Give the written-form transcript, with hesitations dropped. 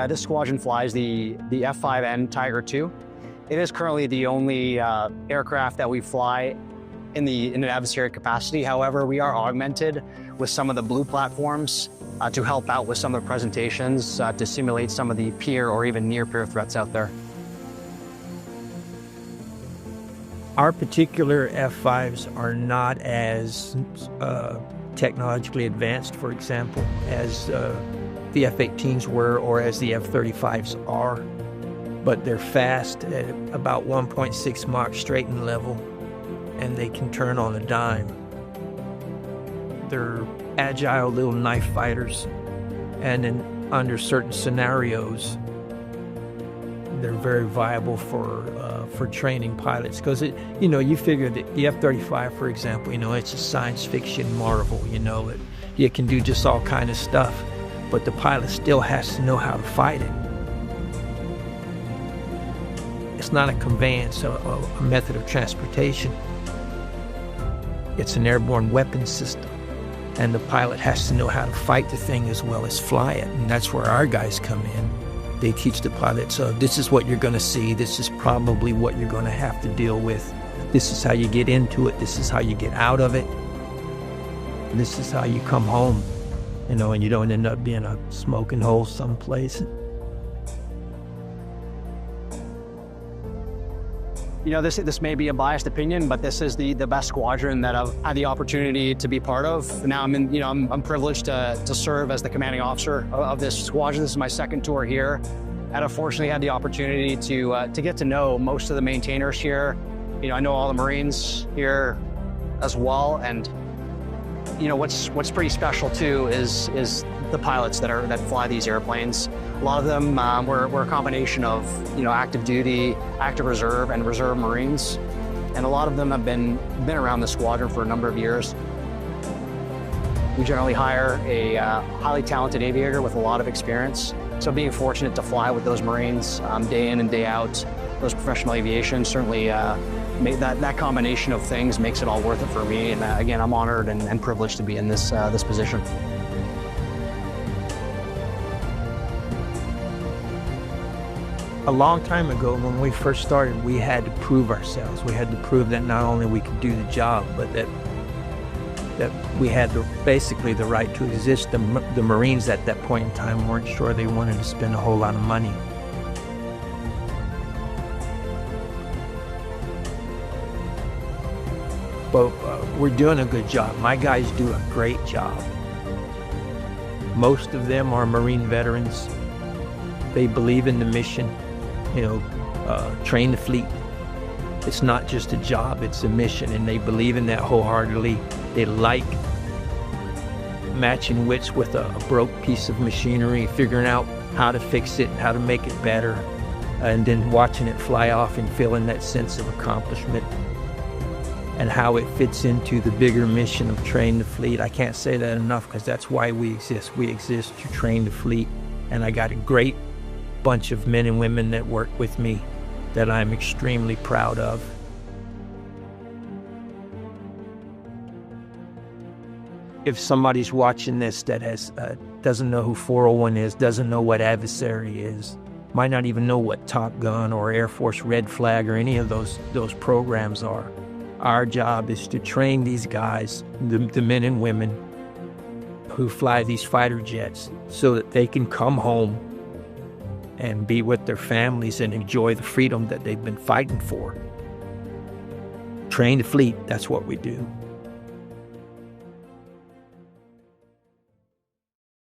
This squadron flies the F-5N Tiger II. It is currently the only aircraft that we fly in an adversary capacity. However, we are augmented with some of the blue platforms to help out with some of the presentations to simulate some of the peer or even near-peer threats out there. Our particular F-5s are not as technologically advanced, for example, as the F-18s were or as the F-35s are, but they're fast at about 1.6 Mach straight and level, and they can turn on a dime. They're agile little knife fighters, and under certain scenarios, they're very viable for training pilots. Because you figure that the F-35, for example, it's a science fiction marvel. It can do just all kind of stuff, but the pilot still has to know how to fight it. It's not a conveyance, a method of transportation. It's an airborne weapons system, and the pilot has to know how to fight the thing as well as fly it, and that's where our guys come in. They teach the pilot, so this is what you're going to see, this is probably what you're going to have to deal with, this is how you get into it, this is how you get out of it, this is how you come home, and you don't end up being a smoking hole someplace. This may be a biased opinion, but this is the best squadron that I've had the opportunity to be part of. Now I'm privileged to serve as the commanding officer of this squadron. This is my second tour here, and I've fortunately had the opportunity to get to know most of the maintainers here. I know all the Marines here as well, and what's pretty special too is the pilots that fly these airplanes. A lot of them were a combination of active duty, active reserve, and reserve Marines, and a lot of them have been around the squadron for a number of years. We generally hire a highly talented aviator with a lot of experience. So being fortunate to fly with those Marines day in and day out, those professional aviation, certainly that combination of things makes it all worth it for me. And again, I'm honored and privileged to be in this position. A long time ago, when we first started, we had to prove ourselves. We had to prove that not only we could do the job, but that we had basically the right to exist. The Marines at that point in time weren't sure they wanted to spend a whole lot of money. But we're doing a good job. My guys do a great job. Most of them are Marine veterans. They believe in the mission. Train the fleet. It's not just a job, it's a mission, and they believe in that wholeheartedly. They like matching wits with a broke piece of machinery, figuring out how to fix it, how to make it better, and then watching it fly off and feeling that sense of accomplishment and how it fits into the bigger mission of train the fleet. I can't say that enough, because that's why we exist. We exist to train the fleet, and I got a great bunch of men and women that work with me that I'm extremely proud of. If somebody's watching this that doesn't know who 401 is, doesn't know what adversary is, might not even know what Top Gun or Air Force Red Flag or any of those programs are, our job is to train these guys, the men and women who fly these fighter jets, so that they can come home and be with their families and enjoy the freedom that they've been fighting for. Train the fleet, that's what we do.